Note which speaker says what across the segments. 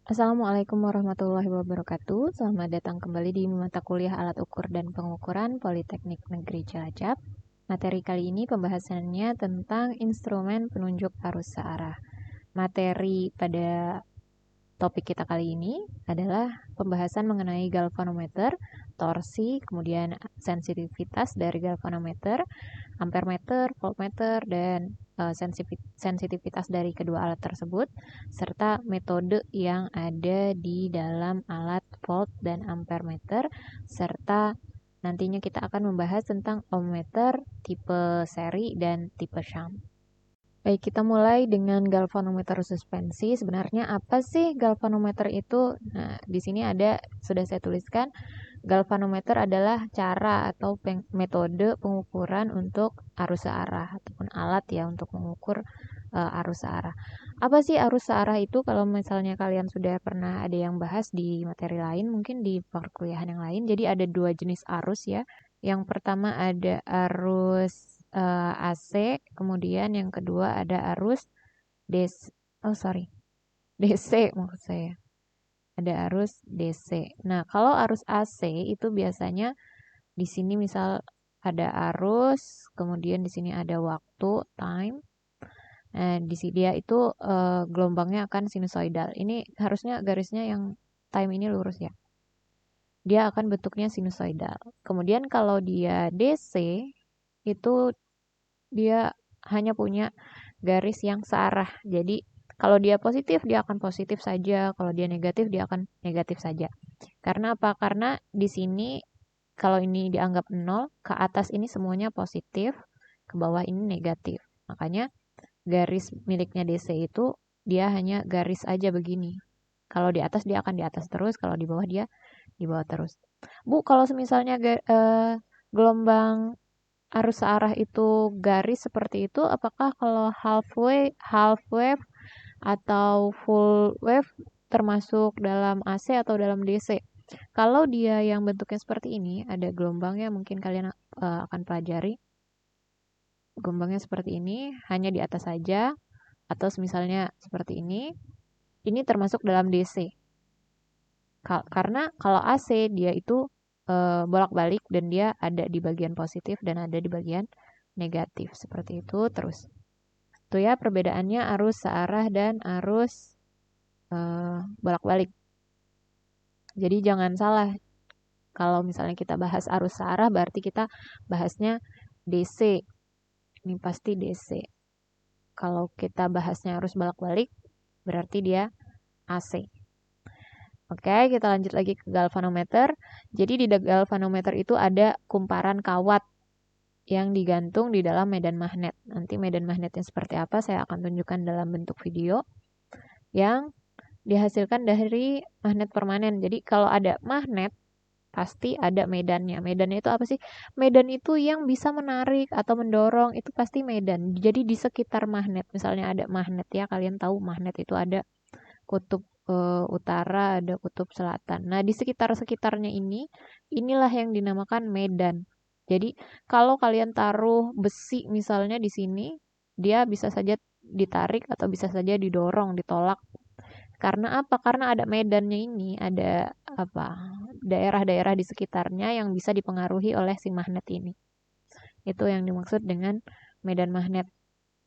Speaker 1: Assalamualaikum warahmatullahi wabarakatuh. Selamat datang kembali di mata kuliah Alat Ukur dan Pengukuran Politeknik Negeri Cilacap. Materi kali ini pembahasannya tentang instrumen penunjuk arus searah. Materi pada topik kita kali ini adalah pembahasan mengenai galvanometer, torsi, kemudian sensitivitas dari galvanometer, ampermeter, voltmeter, dan sensitivitas dari kedua alat tersebut, serta metode yang ada di dalam alat volt dan ampermeter, serta nantinya kita akan membahas tentang ohmmeter, tipe seri, dan tipe shunt. Baik, kita mulai dengan galvanometer suspensi. Sebenarnya apa sih galvanometer itu? Nah, di sini sudah saya tuliskan, galvanometer adalah cara atau metode pengukuran untuk arus searah ataupun alat ya untuk mengukur arus searah. Apa sih arus searah itu? Kalau misalnya kalian sudah pernah ada yang bahas di materi lain, mungkin di perkuliahan yang lain. Jadi ada dua jenis arus ya. Yang pertama ada arus AC, kemudian yang kedua ada arus DC maksud saya. Ada arus DC. Nah, kalau arus AC itu biasanya di sini misal ada arus, kemudian di sini ada waktu, time. Nah, di sini dia itu gelombangnya akan sinusoidal. Ini harusnya garisnya yang time ini lurus ya. Dia akan bentuknya sinusoidal. Kemudian kalau dia DC, itu dia hanya punya garis yang searah. Jadi kalau dia positif, dia akan positif saja. Kalau dia negatif, dia akan negatif saja. Karena apa? Karena di sini kalau ini dianggap 0, ke atas ini semuanya positif, ke bawah ini negatif. Makanya garis miliknya DC itu dia hanya garis aja begini. Kalau di atas dia akan di atas terus, kalau di bawah dia di bawah terus. Bu, kalau misalnya gelombang arus searah itu garis seperti itu, apakah kalau half wave atau full wave termasuk dalam AC atau dalam DC? Kalau dia yang bentuknya seperti ini, ada gelombangnya mungkin kalian akan pelajari. Gelombangnya seperti ini, hanya di atas saja, atau misalnya seperti ini termasuk dalam DC. Karena kalau AC dia itu bolak-balik dan dia ada di bagian positif dan ada di bagian negatif. Seperti itu terus. Itu ya perbedaannya arus searah dan arus bolak-balik. Jadi jangan salah. Kalau misalnya kita bahas arus searah berarti kita bahasnya DC. Ini pasti DC. Kalau kita bahasnya arus bolak-balik berarti dia AC. Oke, kita lanjut lagi ke galvanometer. Jadi di galvanometer itu ada kumparan kawat yang digantung di dalam medan magnet. Nanti medan magnetnya seperti apa saya akan tunjukkan dalam bentuk video yang dihasilkan dari magnet permanen. Jadi kalau ada magnet, pasti ada medannya. Medannya itu apa sih? Medan itu yang bisa menarik atau mendorong, itu pasti medan. Jadi di sekitar magnet, misalnya ada magnet ya, kalian tahu magnet itu ada kutub utara, ada kutub selatan. Nah, di sekitar-sekitarnya inilah yang dinamakan medan. Jadi, kalau kalian taruh besi misalnya di sini, dia bisa saja ditarik atau bisa saja didorong, ditolak. Karena apa? Karena ada medannya ini, ada apa? Daerah-daerah di sekitarnya yang bisa dipengaruhi oleh si magnet ini. Itu yang dimaksud dengan medan magnet.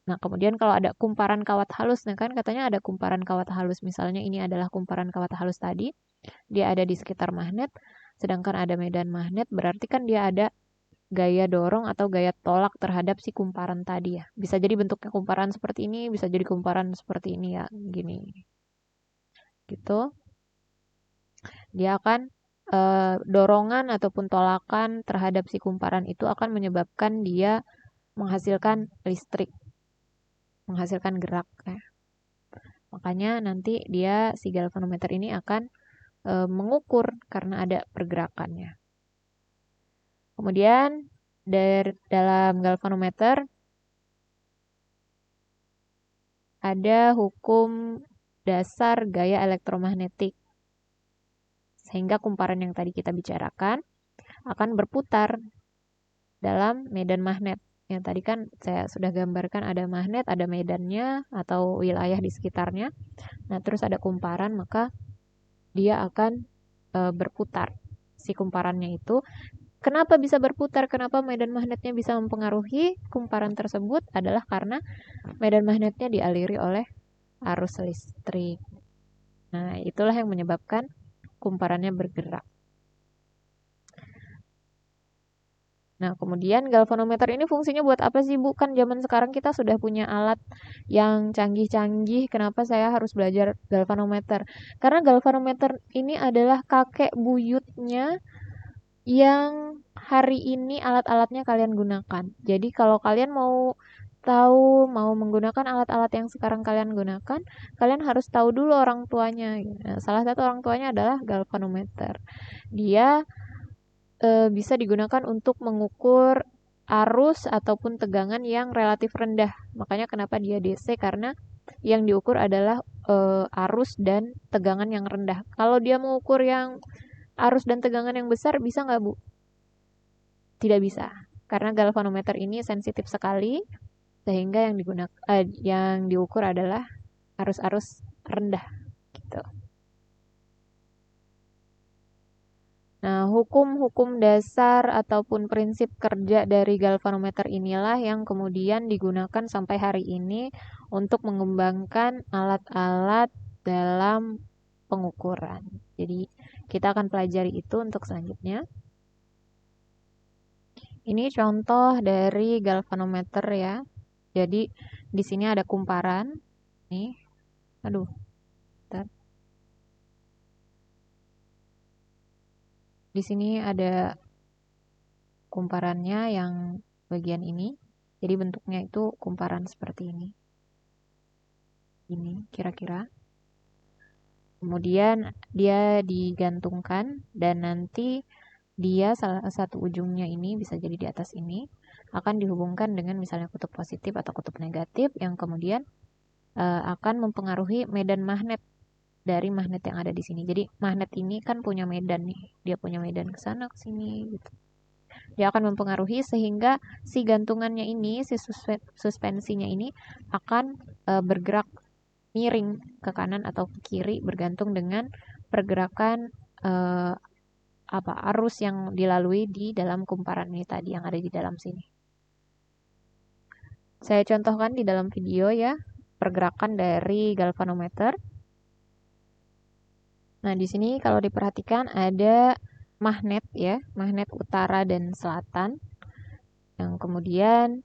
Speaker 1: Nah, kemudian kalau ada kumparan kawat halus, nah kan katanya ada kumparan kawat halus. Misalnya ini adalah kumparan kawat halus tadi, dia ada di sekitar magnet, sedangkan ada medan magnet, berarti kan dia ada gaya dorong atau gaya tolak terhadap si kumparan tadi ya. Bisa jadi bentuknya kumparan seperti ini, bisa jadi kumparan seperti ini ya, gini. Gitu. Dia akan dorongan ataupun tolakan terhadap si kumparan itu akan menyebabkan dia menghasilkan listrik, menghasilkan gerak ya. Makanya nanti dia si galvanometer ini akan mengukur karena ada pergerakannya. Kemudian dari dalam galvanometer ada hukum dasar gaya elektromagnetik. Sehingga kumparan yang tadi kita bicarakan akan berputar dalam medan magnet. Yang tadi kan saya sudah gambarkan ada magnet, ada medannya atau wilayah di sekitarnya. Nah, terus ada kumparan, maka dia akan berputar. Si kumparannya itu kenapa bisa berputar? Kenapa medan magnetnya bisa mempengaruhi kumparan tersebut? Adalah karena medan magnetnya dialiri oleh arus listrik. Nah, itulah yang menyebabkan kumparannya bergerak. Nah, kemudian galvanometer ini fungsinya buat apa sih, Bu? Kan zaman sekarang kita sudah punya alat yang canggih-canggih. Kenapa saya harus belajar galvanometer? Karena galvanometer ini adalah kakek buyutnya yang hari ini alat-alatnya kalian gunakan. Jadi kalau kalian mau tahu, mau menggunakan alat-alat yang sekarang kalian gunakan, kalian harus tahu dulu orang tuanya. Nah, salah satu orang tuanya adalah galvanometer. Dia bisa digunakan untuk mengukur arus ataupun tegangan yang relatif rendah. Makanya kenapa dia DC, karena yang diukur adalah arus dan tegangan yang rendah. Kalau dia mengukur yang arus dan tegangan yang besar, bisa nggak, Bu? Tidak bisa. Karena galvanometer ini sensitif sekali, sehingga yang diukur adalah arus-arus rendah gitu. Nah, hukum-hukum dasar ataupun prinsip kerja dari galvanometer inilah yang kemudian digunakan sampai hari ini untuk mengembangkan alat-alat dalam pengukuran. Jadi, kita akan pelajari itu untuk selanjutnya. Ini contoh dari galvanometer ya. Jadi, di sini ada kumparan. Nih, aduh, bentar. Di sini ada kumparannya yang bagian ini. Jadi bentuknya itu kumparan seperti ini. Ini kira-kira. Kemudian dia digantungkan dan nanti dia salah satu ujungnya ini bisa jadi di atas ini akan dihubungkan dengan misalnya kutub positif atau kutub negatif yang kemudian akan mempengaruhi medan magnet dari magnet yang ada di sini. Jadi magnet ini kan punya medan nih. Dia punya medan ke sana ke sini gitu. Dia akan mempengaruhi sehingga si gantungannya ini, si suspensinya ini akan bergerak miring ke kanan atau ke kiri bergantung dengan pergerakan eh, arus yang dilalui di dalam kumparan ini tadi yang ada di dalam sini. Saya contohkan di dalam video ya pergerakan dari galvanometer. Nah, di sini kalau diperhatikan ada magnet ya, magnet utara dan selatan. Yang kemudian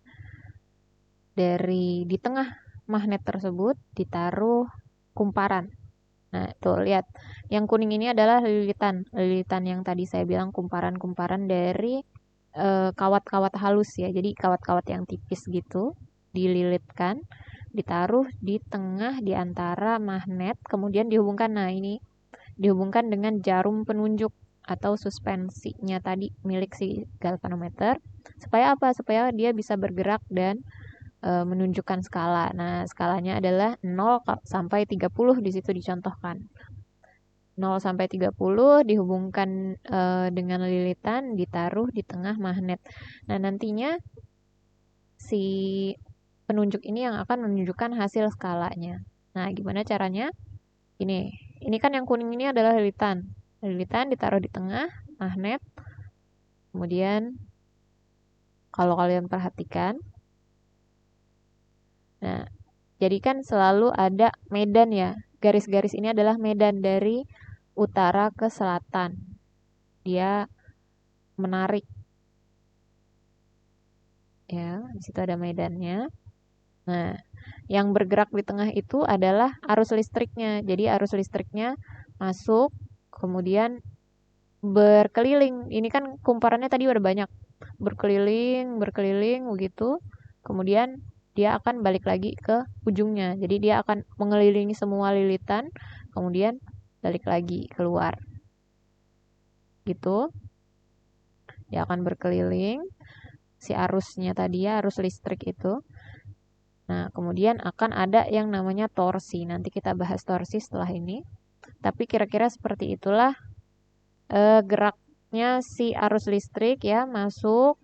Speaker 1: di tengah magnet tersebut ditaruh kumparan. Nah, tuh lihat. Yang kuning ini adalah lilitan. Lilitan yang tadi saya bilang kumparan-kumparan dari kawat-kawat halus ya. Jadi kawat-kawat yang tipis gitu dililitkan, ditaruh di tengah di antara magnet, kemudian dihubungkan. Nah, ini dihubungkan dengan jarum penunjuk atau suspensinya tadi milik si galvanometer. Supaya apa? Supaya dia bisa bergerak dan menunjukkan skala. Nah, skalanya adalah 0 sampai 30 di situ dicontohkan. 0 sampai 30 dihubungkan dengan lilitan, ditaruh di tengah magnet. Nah, nantinya si penunjuk ini yang akan menunjukkan hasil skalanya. Nah, gimana caranya? Ini kan yang kuning ini adalah lilitan. Lilitan ditaruh di tengah magnet. Kemudian kalau kalian perhatikan, nah, jadi kan selalu ada medan ya. Garis-garis ini adalah medan dari utara ke selatan. Dia menarik. Ya, di situ ada medannya. Nah, yang bergerak di tengah itu adalah arus listriknya. Jadi arus listriknya masuk, kemudian berkeliling. Ini kan kumparannya tadi udah banyak. Berkeliling, berkeliling begitu. Kemudian dia akan balik lagi ke ujungnya. Jadi dia akan mengelilingi semua lilitan, kemudian balik lagi keluar. Gitu. Dia akan berkeliling si arusnya tadi ya, arus listrik itu. Nah, kemudian akan ada yang namanya torsi. Nanti kita bahas torsi setelah ini. Tapi kira-kira seperti itulah geraknya si arus listrik ya, masuk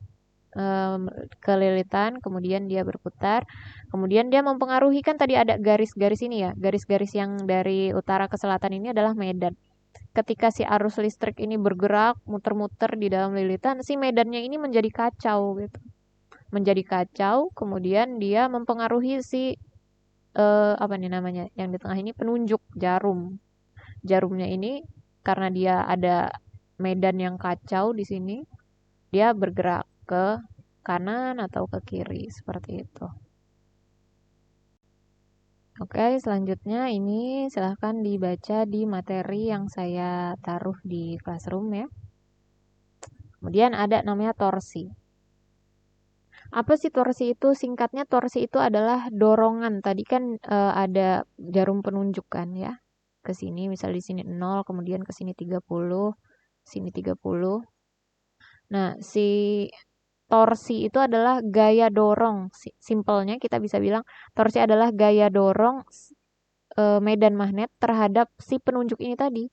Speaker 1: ke lilitan, kemudian dia berputar, kemudian dia mempengaruhi kan tadi ada garis-garis ini ya, garis-garis yang dari utara ke selatan ini adalah medan. ketika si arus listrik ini bergerak muter-muter di dalam lilitan, si medannya ini menjadi kacau gitu. Menjadi kacau, kemudian dia mempengaruhi si apa nih namanya? Yang di tengah ini penunjuk jarum. Jarumnya ini karena dia ada medan yang kacau di sini, dia bergerak ke kanan atau ke kiri seperti itu. Oke, selanjutnya ini silahkan dibaca di materi yang saya taruh di classroom ya. Kemudian ada namanya torsi. Apa sih torsi itu? Singkatnya torsi itu adalah dorongan. Tadi kan ada jarum penunjuk kan ya. Ke sini, misal di sini 0, kemudian ke sini 30, sini 30. Nah, si torsi itu adalah gaya dorong. Simpelnya kita bisa bilang torsi adalah gaya dorong medan magnet terhadap si penunjuk ini tadi.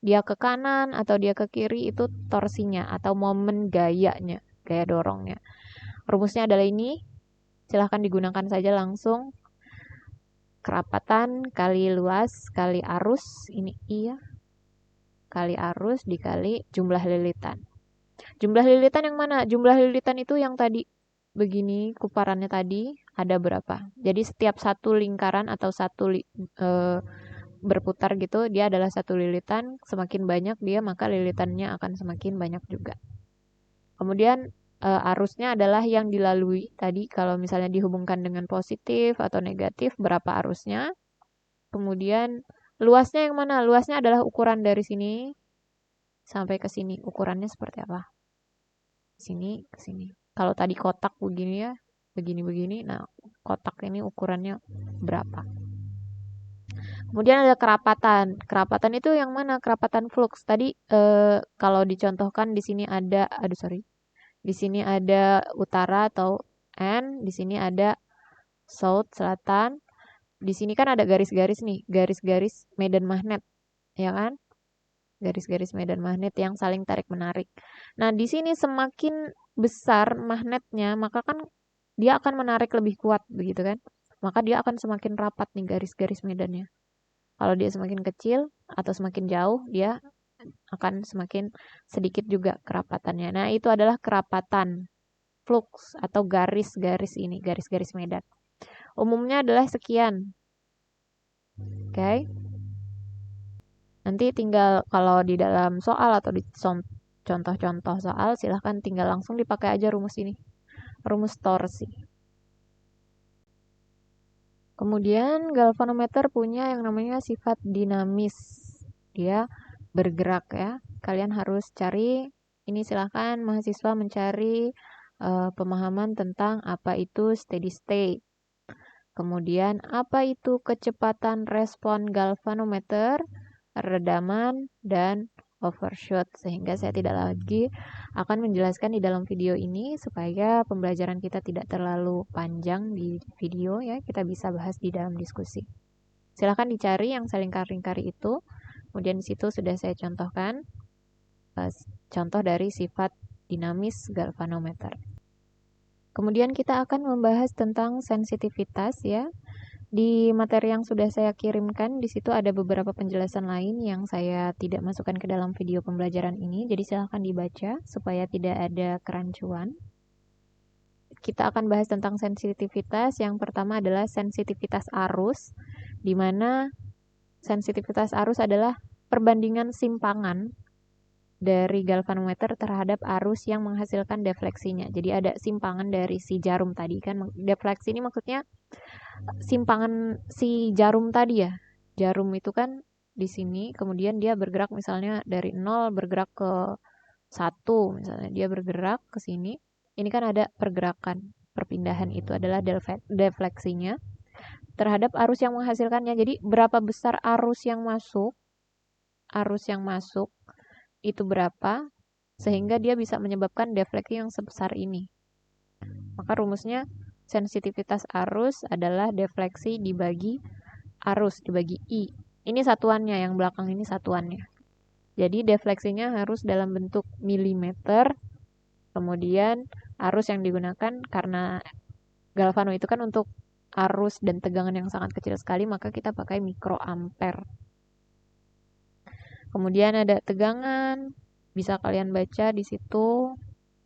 Speaker 1: Dia ke kanan atau dia ke kiri itu torsinya atau momen gayanya, gaya dorongnya. Rumusnya adalah ini. Silahkan digunakan saja langsung. Kerapatan kali luas kali arus, ini I ya. Kali arus dikali jumlah lilitan. Jumlah lilitan yang mana? Jumlah lilitan itu yang tadi begini kuparannya tadi ada berapa? Jadi setiap satu lingkaran atau berputar gitu dia adalah satu lilitan. Semakin banyak dia maka lilitannya akan semakin banyak juga. Kemudian arusnya adalah yang dilalui tadi kalau misalnya dihubungkan dengan positif atau negatif berapa arusnya. Kemudian luasnya yang mana? Luasnya adalah ukuran dari sini sampai ke sini. Ukurannya seperti apa? Sini ke sini. Kalau tadi kotak begini ya, begini-begini. Nah, kotak ini ukurannya berapa? Kemudian ada kerapatan. Kerapatan itu yang mana? Kerapatan flux. Tadi kalau dicontohkan di sini ada, di sini ada utara atau N, di sini ada south, selatan. Di sini kan ada garis-garis nih, garis-garis medan magnet, ya kan? Garis-garis medan magnet yang saling tarik-menarik. Nah, di sini semakin besar magnetnya, maka kan dia akan menarik lebih kuat, begitu kan? Maka dia akan semakin rapat nih garis-garis medannya. Kalau dia semakin kecil atau semakin jauh, dia akan semakin sedikit juga kerapatannya. Nah, itu adalah kerapatan flux atau garis-garis ini, garis-garis medan. Umumnya adalah sekian. Oke. Okay? Nanti tinggal kalau di dalam soal atau di contoh-contoh soal, silahkan tinggal langsung dipakai aja rumus ini. Rumus torsi. Kemudian galvanometer punya yang namanya sifat dinamis. Dia bergerak ya. Kalian harus cari, ini silahkan mahasiswa mencari pemahaman tentang apa itu steady state. Kemudian apa itu kecepatan respon galvanometer, redaman, dan overshoot. Sehingga saya tidak lagi akan menjelaskan di dalam video ini supaya pembelajaran kita tidak terlalu panjang di video ya. Kita bisa bahas di dalam diskusi. Silahkan dicari yang saling lingkari itu. Kemudian di situ sudah saya contohkan contoh dari sifat dinamis galvanometer. Kemudian kita akan membahas tentang sensitivitas ya. Di materi yang sudah saya kirimkan, di situ ada beberapa penjelasan lain yang saya tidak masukkan ke dalam video pembelajaran ini. Jadi silahkan dibaca supaya tidak ada kerancuan. Kita akan bahas tentang sensitivitas. Yang pertama adalah sensitivitas arus, di mana sensitivitas arus adalah perbandingan simpangan dari galvanometer terhadap arus yang menghasilkan defleksinya. Jadi ada simpangan dari si jarum tadi kan. Defleksi ini maksudnya simpangan si jarum tadi ya. Jarum itu kan di sini, kemudian dia bergerak misalnya dari 0 bergerak ke 1 misalnya. Dia bergerak ke sini. Ini kan ada pergerakan, perpindahan itu adalah defleksinya terhadap arus yang menghasilkannya. Jadi berapa besar arus yang masuk itu berapa sehingga dia bisa menyebabkan defleksi yang sebesar ini. Maka rumusnya sensitivitas arus adalah defleksi dibagi arus dibagi I. Ini satuannya, yang belakang ini satuannya. Jadi defleksinya harus dalam bentuk milimeter. Kemudian arus yang digunakan karena galvano itu kan untuk arus dan tegangan yang sangat kecil sekali, maka kita pakai mikroampere. Kemudian ada tegangan, bisa kalian baca di situ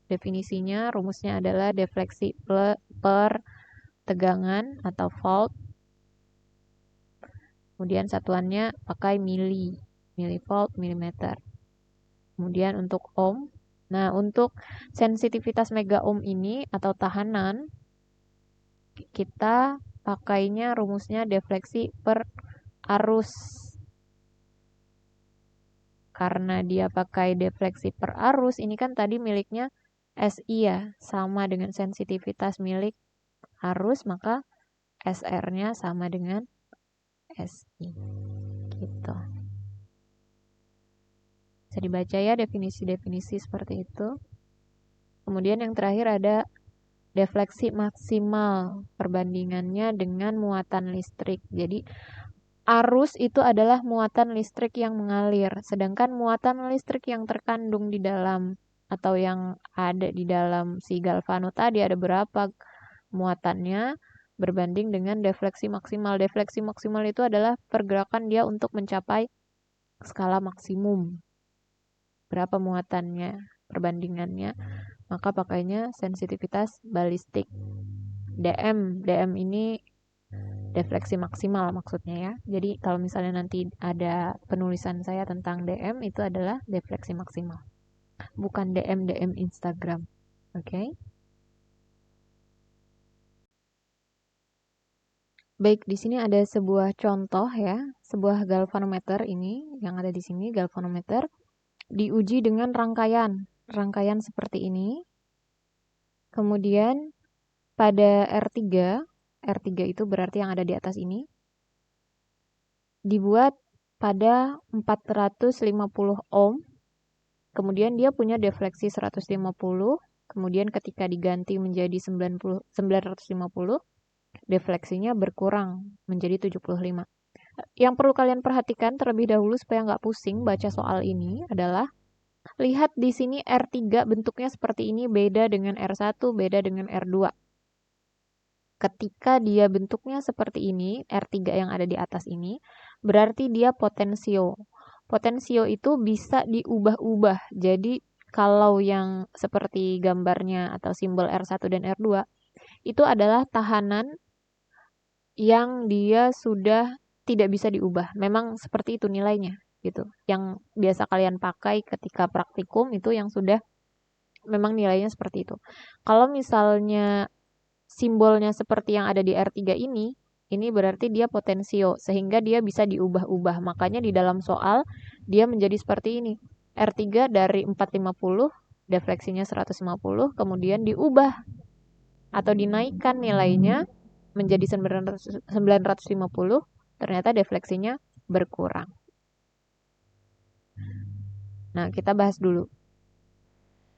Speaker 1: definisinya. Rumusnya adalah defleksi per tegangan atau volt. Kemudian satuannya pakai millivolt, milimeter. Kemudian untuk ohm. Nah, untuk sensitivitas mega ohm ini atau tahanan, kita pakainya rumusnya defleksi per arus. Karena dia pakai defleksi per arus, ini kan tadi miliknya SI ya, sama dengan sensitivitas milik arus, maka SR-nya sama dengan SI. Gitu. Bisa dibaca ya definisi-definisi seperti itu. Kemudian yang terakhir ada defleksi maksimal, perbandingannya dengan muatan listrik. Jadi arus itu adalah muatan listrik yang mengalir, sedangkan muatan listrik yang terkandung di dalam atau yang ada di dalam si galvano tadi ada berapa muatannya berbanding dengan defleksi maksimal. Defleksi maksimal itu adalah pergerakan dia untuk mencapai skala maksimum. Berapa muatannya, perbandingannya, maka pakainya sensitivitas balistik. DM ini defleksi maksimal maksudnya ya. Jadi kalau misalnya nanti ada penulisan saya tentang DM, itu adalah defleksi maksimal. Bukan DM Instagram. Oke? Baik, di sini ada sebuah contoh ya, sebuah galvanometer ini yang ada di sini, galvanometer diuji dengan rangkaian seperti ini. Kemudian pada R3 itu berarti yang ada di atas ini, dibuat pada 450 ohm, kemudian dia punya defleksi 150, kemudian ketika diganti menjadi 950, defleksinya berkurang menjadi 75. Yang perlu kalian perhatikan terlebih dahulu supaya nggak pusing baca soal ini adalah, lihat di sini R3 bentuknya seperti ini, beda dengan R1, beda dengan R2. Ketika dia bentuknya seperti ini, R3 yang ada di atas ini, berarti dia potensio. Potensio itu bisa diubah-ubah. Jadi, kalau yang seperti gambarnya atau simbol R1 dan R2, itu adalah tahanan yang dia sudah tidak bisa diubah. Memang seperti itu nilainya, gitu. Yang biasa kalian pakai ketika praktikum itu yang sudah memang nilainya seperti itu. Kalau misalnya simbolnya seperti yang ada di R3 ini berarti dia potensio, sehingga dia bisa diubah-ubah. Makanya di dalam soal, dia menjadi seperti ini. R3 dari 450, defleksinya 150, kemudian diubah atau dinaikkan nilainya menjadi 950, ternyata defleksinya berkurang. Nah, kita bahas dulu.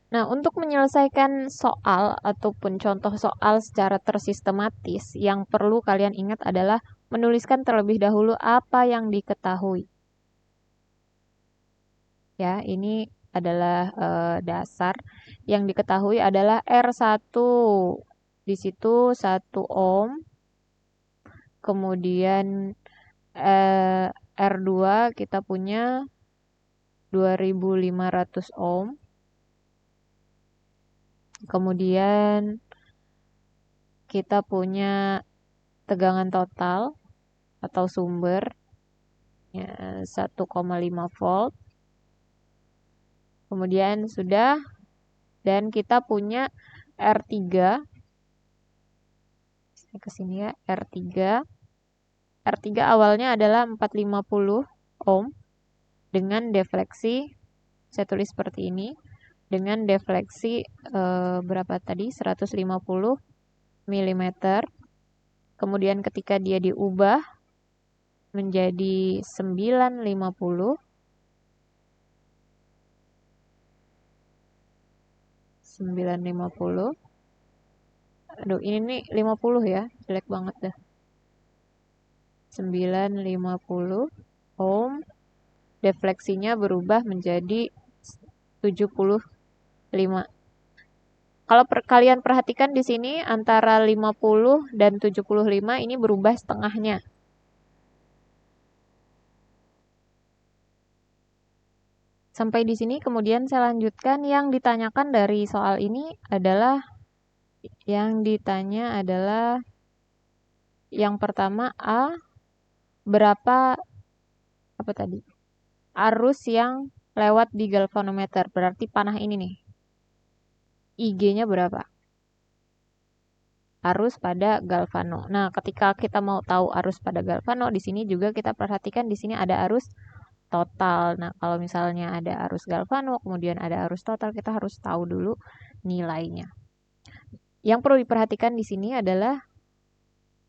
Speaker 1: Nah, untuk menyelesaikan soal ataupun contoh soal secara tersistematis, yang perlu kalian ingat adalah menuliskan terlebih dahulu apa yang diketahui. Ya, ini adalah dasar. Yang diketahui adalah R1. Di situ 1 ohm. Kemudian R2 kita punya 2500 ohm. Kemudian kita punya tegangan total atau sumber ya, 1,5 volt. Kemudian sudah, dan kita punya R3. Saya ke sini ya, R3. R3 awalnya adalah 450 ohm dengan defleksi, saya tulis seperti ini, dengan defleksi berapa tadi? 150 mm. Kemudian ketika dia diubah menjadi 950, aduh ini nih 50 ya, jelek banget dah. 950 ohm, defleksinya berubah menjadi 75. Kalau kalian perhatikan di sini antara 50 dan 75 ini berubah setengahnya. Sampai di sini kemudian saya lanjutkan. Yang ditanyakan dari soal ini adalah yang pertama berapa apa tadi? Arus yang lewat di galvanometer. Berarti panah ini nih. IG-nya berapa? Arus pada galvano. Nah, ketika kita mau tahu arus pada galvano, di sini juga kita perhatikan di sini ada arus total. Nah, kalau misalnya ada arus galvano, kemudian ada arus total, kita harus tahu dulu nilainya. Yang perlu diperhatikan di sini adalah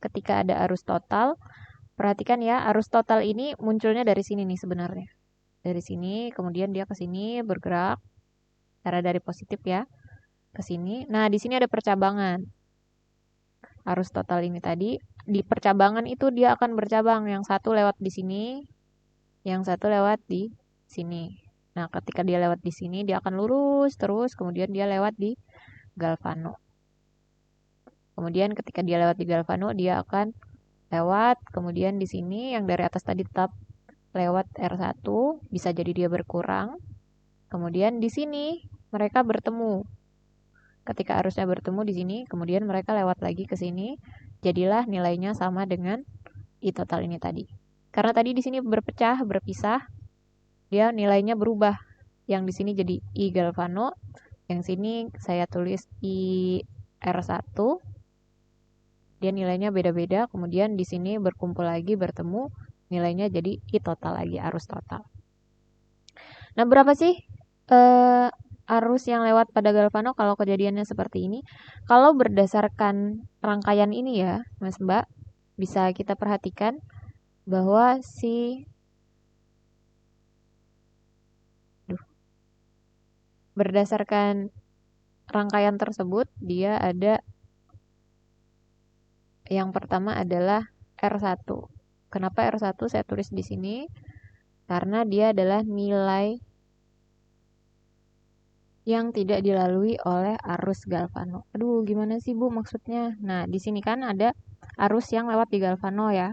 Speaker 1: ketika ada arus total, perhatikan ya, arus total ini munculnya dari sini nih sebenarnya. Dari sini, kemudian dia ke sini bergerak, cara dari positif ya, ke sini. Nah, di sini ada percabangan. Arus total ini tadi, di percabangan itu dia akan bercabang. Yang satu lewat di sini, yang satu lewat di sini. Nah, ketika dia lewat di sini, dia akan lurus terus, kemudian dia lewat di galvano. Kemudian ketika dia lewat di galvano, dia akan lewat, kemudian di sini yang dari atas tadi tetap lewat R1, bisa jadi dia berkurang. Kemudian di sini mereka bertemu. Ketika arusnya bertemu di sini, kemudian mereka lewat lagi ke sini, jadilah nilainya sama dengan I total ini tadi. Karena tadi di sini berpisah, dia nilainya berubah. Yang di sini jadi I galvano, yang sini saya tulis I R1. Dia nilainya beda-beda, kemudian di sini berkumpul lagi, bertemu, nilainya jadi I total lagi, arus total. Nah, berapa sih arus yang lewat pada galvano kalau kejadiannya seperti ini? Kalau berdasarkan rangkaian ini ya, Mas Mbak, bisa kita perhatikan bahwa berdasarkan rangkaian tersebut, dia ada yang pertama adalah R1. Kenapa R1 saya tulis di sini? Karena dia adalah nilai yang tidak dilalui oleh arus galvano. Aduh, gimana sih Bu maksudnya? Nah, di sini kan ada arus yang lewat di galvano ya.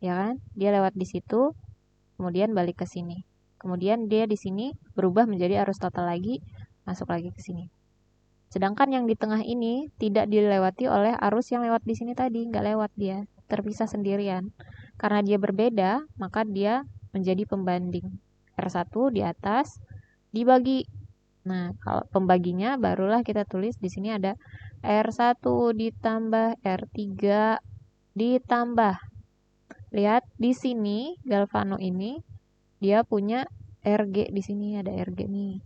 Speaker 1: Ya kan? Dia lewat di situ, kemudian balik ke sini. Kemudian dia di sini berubah menjadi arus total lagi, masuk lagi ke sini. Sedangkan yang di tengah ini tidak dilewati oleh arus yang lewat di sini tadi, nggak lewat dia, terpisah sendirian. Karena dia berbeda, maka dia menjadi pembanding. R1 di atas dibagi. Nah, kalau pembaginya barulah kita tulis di sini ada R1 ditambah R3 ditambah. Lihat di sini galvano ini dia punya RG, di sini ada RG nih.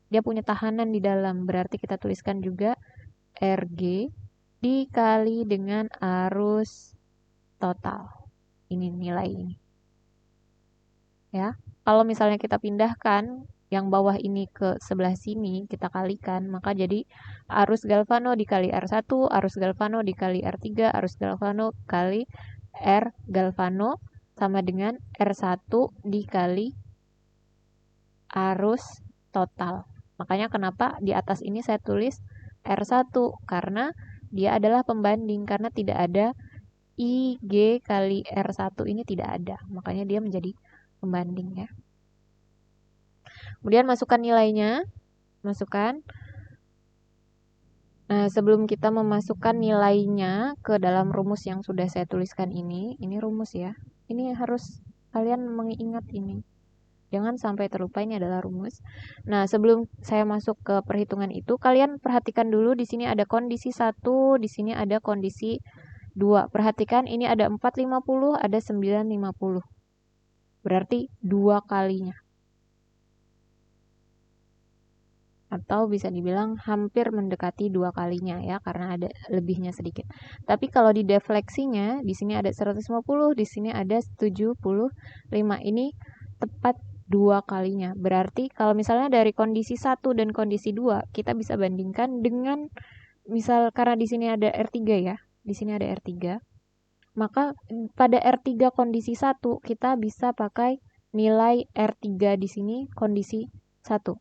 Speaker 1: Dia punya tahanan di dalam, berarti kita tuliskan juga RG dikali dengan arus total. Ini nilai ini. Ya. Kalau misalnya kita pindahkan yang bawah ini ke sebelah sini, kita kalikan, maka jadi arus galvano dikali R1, arus galvano dikali R3, arus galvano kali R galvano sama dengan R1 dikali arus total. Makanya kenapa di atas ini saya tulis R1, karena dia adalah pembanding, karena tidak ada IG kali R1 ini tidak ada. Makanya dia menjadi pembanding ya. Kemudian masukkan nilainya. Masukkan. Nah, sebelum kita memasukkan nilainya ke dalam rumus yang sudah saya tuliskan ini rumus ya. Ini harus kalian mengingat ini. Jangan sampai terlupa, ini adalah rumus. Nah, sebelum saya masuk ke perhitungan itu, kalian perhatikan dulu di sini ada kondisi 1, di sini ada kondisi 2. Perhatikan ini ada 450, ada 950. Berarti 2 kalinya. Atau bisa dibilang hampir mendekati 2 kalinya ya, karena ada lebihnya sedikit. Tapi kalau di defleksinya, di sini ada 150, di sini ada 75. Ini tepat 2 kalinya. Berarti kalau misalnya dari kondisi 1 dan kondisi 2, kita bisa bandingkan dengan misal karena di sini ada R3 ya. Di sini ada R3. Maka pada R3 kondisi 1 kita bisa pakai nilai R3 di sini kondisi 1.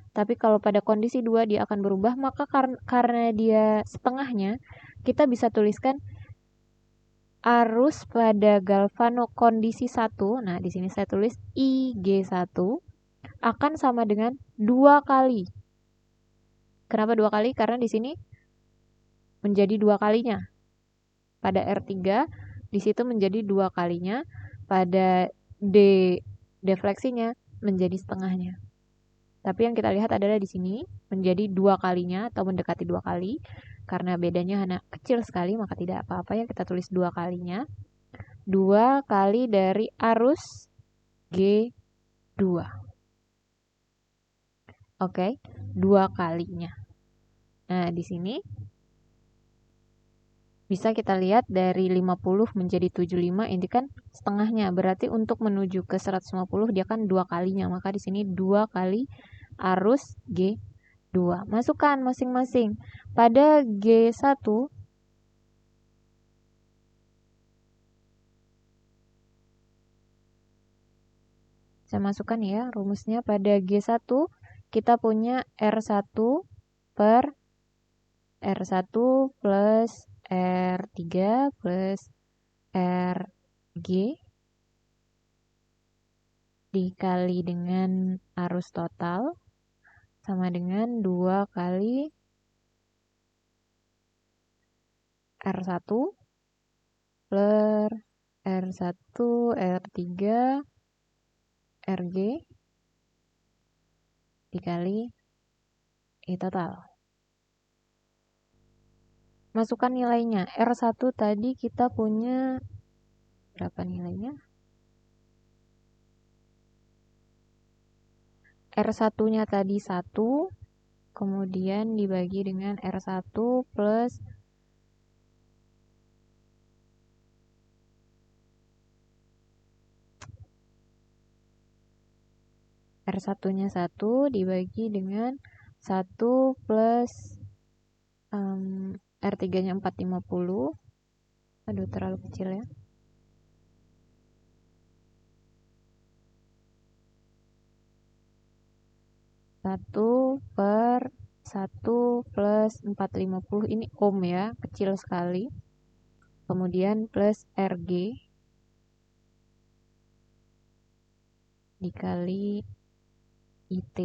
Speaker 1: Tapi kalau pada kondisi 2 dia akan berubah, maka karena dia setengahnya, kita bisa tuliskan arus pada galvano kondisi 1. Nah, di sini saya tulis IG1 akan sama dengan 2 kali. Kenapa 2 kali? Karena di sini menjadi 2 kalinya. Pada R3, di situ menjadi 2 kalinya. Pada D defleksinya menjadi setengahnya. Tapi yang kita lihat adalah di sini menjadi 2 kalinya atau mendekati 2 kali. Karena bedanya hanya kecil sekali, maka tidak apa-apa ya kita tulis 2 kalinya. 2 kali dari arus G2. Oke, 2 kalinya. Nah, di sini bisa kita lihat dari 50 menjadi 75, ini kan setengahnya. Berarti untuk menuju ke 150 dia kan 2 kalinya. Maka di sini 2 kali arus G2. Masukkan masing-masing. Pada G1 saya masukkan ya rumusnya. Pada G1 kita punya R1 per R1 plus R3 plus RG dikali dengan arus total sama dengan 2 kali R1 per R1 R3 RG dikali I total. Masukkan nilainya. R1 tadi kita punya berapa nilainya? R1-nya tadi 1, kemudian dibagi dengan R1 plus R1-nya 1 dibagi dengan 1 plus R3-nya 450. Aduh, terlalu kecil ya. Satu per 1 plus 450. Ini ohm ya, kecil sekali. Kemudian plus RG dikali IT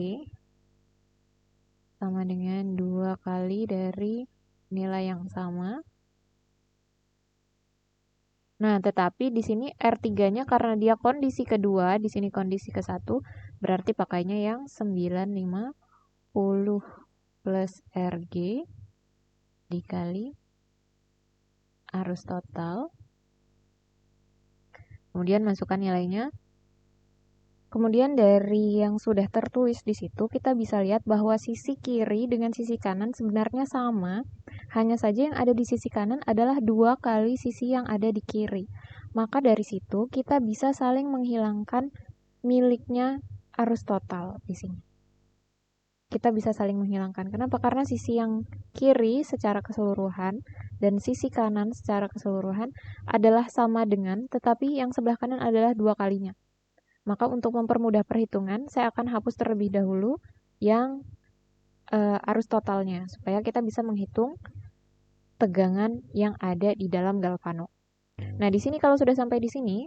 Speaker 1: sama dengan 2 kali dari nilai yang sama. Nah, tetapi di sini R3-nya karena dia kondisi kedua, di sini kondisi ke-1, berarti pakainya yang 950 plus RG dikali arus total. Kemudian masukkan nilainya. Kemudian dari yang sudah tertulis di situ, kita bisa lihat bahwa sisi kiri dengan sisi kanan sebenarnya sama. Hanya saja yang ada di sisi kanan adalah 2 kali sisi yang ada di kiri. Maka dari situ kita bisa saling menghilangkan miliknya arus total di sini. Kita bisa saling menghilangkan. Kenapa? Karena sisi yang kiri secara keseluruhan dan sisi kanan secara keseluruhan adalah sama dengan, tetapi yang sebelah kanan adalah 2 kalinya. Maka untuk mempermudah perhitungan, saya akan hapus terlebih dahulu yang arus totalnya, supaya kita bisa menghitung tegangan yang ada di dalam galvano. Nah, di sini kalau sudah sampai di sini,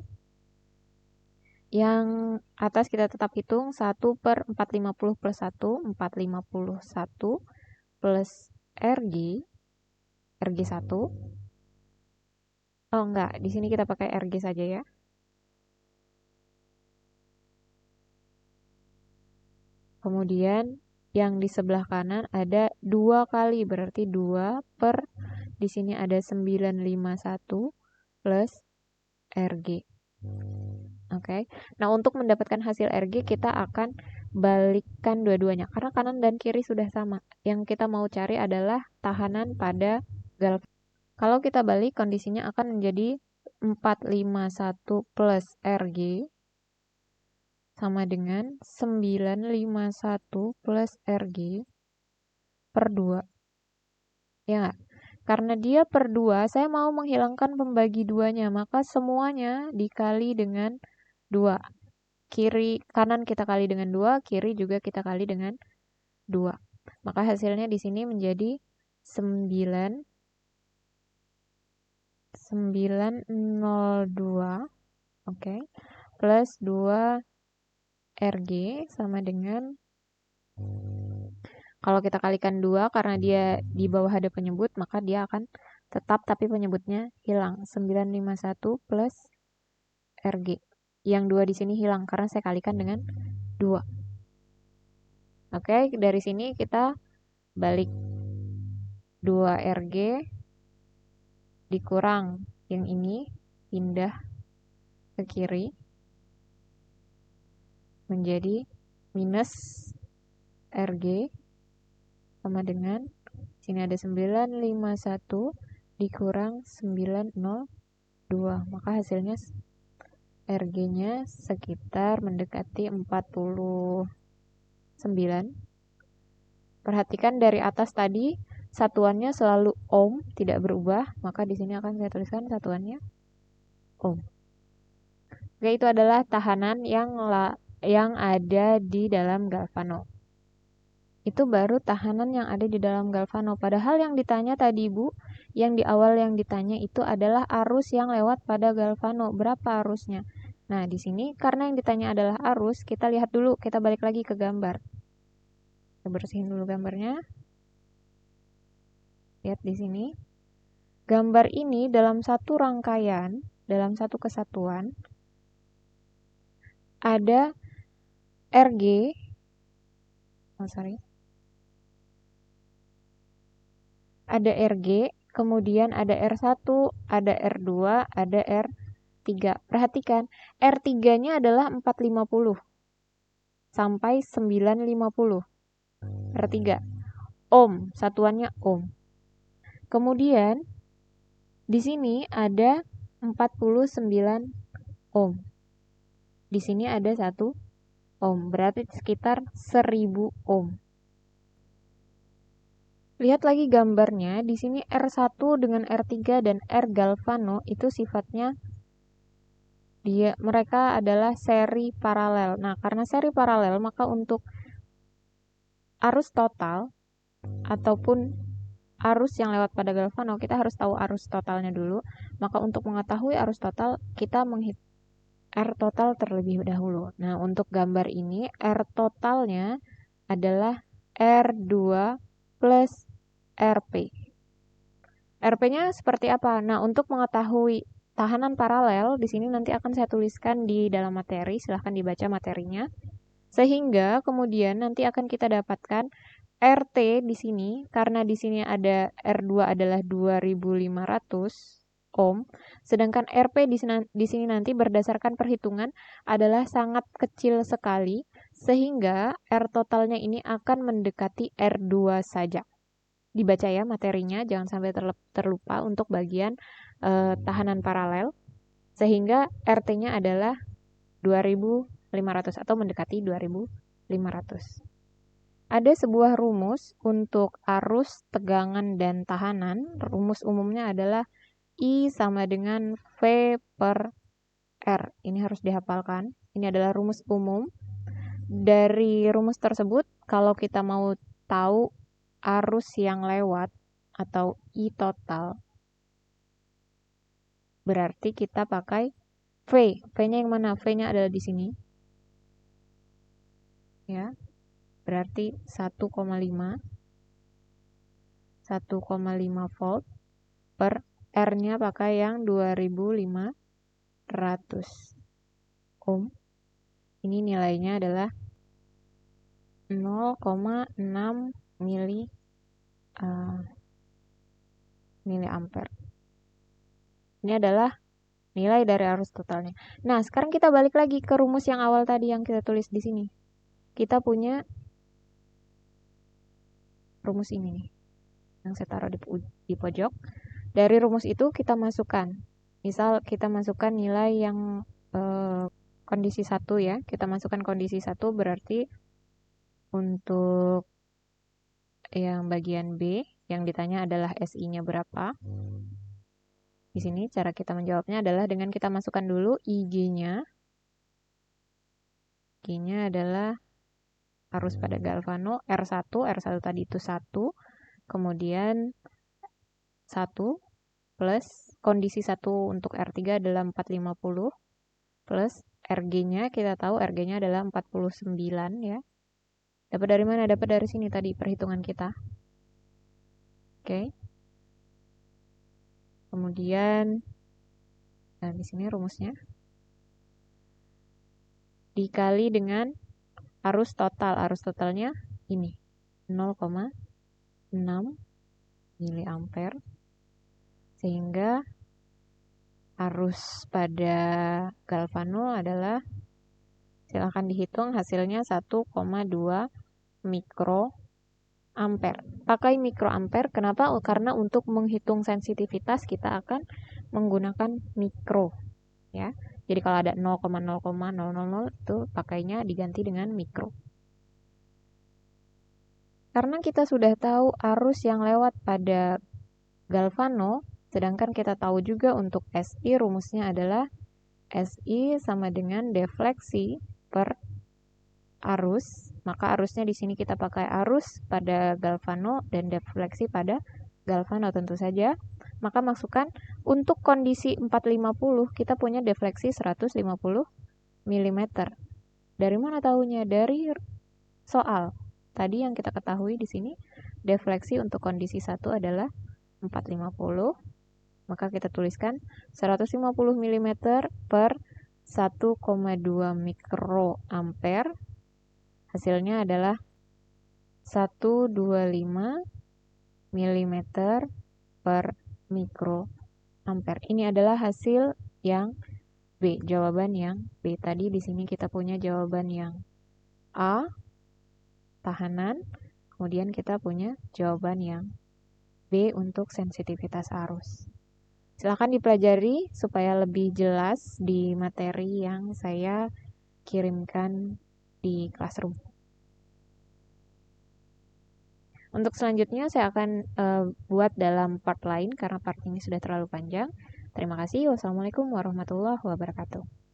Speaker 1: yang atas kita tetap hitung 1 per 450 plus 1, 451 plus RG, RG1. Oh enggak, di sini kita pakai RG saja ya. Kemudian yang di sebelah kanan ada 2 kali, berarti 2 per, di sini ada 951 plus RG. Oke. Nah, untuk mendapatkan hasil RG kita akan balikkan dua-duanya karena kanan dan kiri sudah sama. Yang kita mau cari adalah tahanan pada galvano. Kalau kita balik kondisinya akan menjadi 451 plus RG sama dengan 951 plus RG per 2. Ya nggak? Karena dia per 2, saya mau menghilangkan pembagi duanya, maka semuanya dikali dengan 2. Kiri, kanan kita kali dengan 2, kiri juga kita kali dengan 2. Maka hasilnya di sini menjadi 902, oke, plus 2 RG sama dengan, kalau kita kalikan 2 karena dia di bawah ada penyebut, maka dia akan tetap tapi penyebutnya hilang. 951 plus RG. Yang 2 di sini hilang karena saya kalikan dengan 2. Oke, dari sini kita balik 2 RG dikurang yang ini, pindah ke kiri menjadi minus RG sama dengan sini ada 951 dikurang 902, maka hasilnya RG-nya sekitar mendekati 49. Perhatikan dari atas tadi satuannya selalu ohm, tidak berubah, maka di sini akan saya tuliskan satuannya ohm. Oke, itu adalah tahanan yang ada di dalam galvano. Itu baru tahanan yang ada di dalam galvano. Padahal yang ditanya tadi Bu, yang di awal yang ditanya itu adalah arus yang lewat pada galvano. Berapa arusnya? Nah, di sini karena yang ditanya adalah arus, kita lihat dulu, kita balik lagi ke gambar. Kita bersihin dulu gambarnya. Lihat di sini. Gambar ini dalam satu rangkaian, dalam satu kesatuan, ada RG, ada RG, kemudian ada R1, ada R2, ada R3. Perhatikan, R3-nya adalah 450 sampai 950. R3. Ohm, satuannya ohm. Kemudian, di sini ada 49 ohm. Di sini ada 1 ohm, berarti sekitar 1000 ohm. Lihat lagi gambarnya, di sini R1 dengan R3 dan R galvano itu sifatnya mereka adalah seri paralel. Nah, karena seri paralel, maka untuk arus total ataupun arus yang lewat pada galvano, kita harus tahu arus totalnya dulu. Maka untuk mengetahui arus total, kita menghitung R total terlebih dahulu. Nah, untuk gambar ini, R totalnya adalah R2 plus RP. RP-nya seperti apa? Nah, untuk mengetahui tahanan paralel, di sini nanti akan saya tuliskan di dalam materi, silahkan dibaca materinya. Sehingga kemudian nanti akan kita dapatkan RT di sini, karena di sini ada R2 adalah 2500 ohm, sedangkan RP di sini nanti berdasarkan perhitungan adalah sangat kecil sekali, sehingga R totalnya ini akan mendekati R2 saja. Dibaca ya materinya, jangan sampai terlupa untuk bagian tahanan paralel, sehingga RT-nya adalah 2500 atau mendekati 2500. Ada sebuah rumus untuk arus, tegangan, dan tahanan. Rumus umumnya adalah I sama dengan V per R. Ini harus dihafalkan. Ini adalah rumus umum. Dari rumus tersebut, kalau kita mau tahu arus yang lewat atau I total, berarti kita pakai V. V-nya yang mana? V-nya adalah di sini. Ya. Berarti 1,5 volt per R-nya pakai yang 2500 ohm. Ini nilainya adalah 0,6 miliampere. Ini adalah nilai dari arus totalnya. Nah, sekarang kita balik lagi ke rumus yang awal tadi yang kita tulis di sini. Kita punya rumus ini nih, yang saya taruh di pojok. Dari rumus itu kita masukkan. Misal kita masukkan nilai yang kondisi 1 ya. Kita masukkan kondisi 1 berarti untuk yang bagian B yang ditanya adalah SI-nya berapa. Di sini cara kita menjawabnya adalah dengan kita masukkan dulu IG-nya. IG-nya adalah arus pada galvano R1 tadi itu 1, kemudian 1 plus kondisi 1 untuk R3 adalah 450 plus RG-nya, kita tahu RG-nya adalah 49 ya. Dapat dari mana? Dapat dari sini tadi perhitungan kita. Oke. Kemudian, nah di sini rumusnya. Dikali dengan arus total. Arus totalnya ini. 0,6 miliampere. Sehingga arus pada galvano adalah, silahkan dihitung hasilnya 1,2 mikroampere. Pakai mikroampere, kenapa? Karena untuk menghitung sensitivitas kita akan menggunakan mikro. Ya. Jadi kalau ada 0,0,000 itu pakainya diganti dengan mikro. Karena kita sudah tahu arus yang lewat pada galvano, sedangkan kita tahu juga untuk SI rumusnya adalah SI sama dengan defleksi per arus. Maka arusnya di sini kita pakai arus pada galvano dan defleksi pada galvano tentu saja. Maka masukkan untuk kondisi 450 kita punya defleksi 150 mm. Dari mana tahunya? Dari soal. Tadi yang kita ketahui di sini defleksi untuk kondisi 1 adalah 450. Maka kita tuliskan 150 mm per 1,2 mikroampere. Hasilnya adalah 125 mm per mikroampere. Ini adalah hasil yang B, jawaban yang B. Tadi di sini kita punya jawaban yang A, tahanan. Kemudian kita punya jawaban yang B untuk sensitivitas arus. Silakan dipelajari supaya lebih jelas di materi yang saya kirimkan di classroom. Untuk selanjutnya saya akan buat dalam part lain karena part ini sudah terlalu panjang. Terima kasih. Wassalamualaikum warahmatullahi wabarakatuh.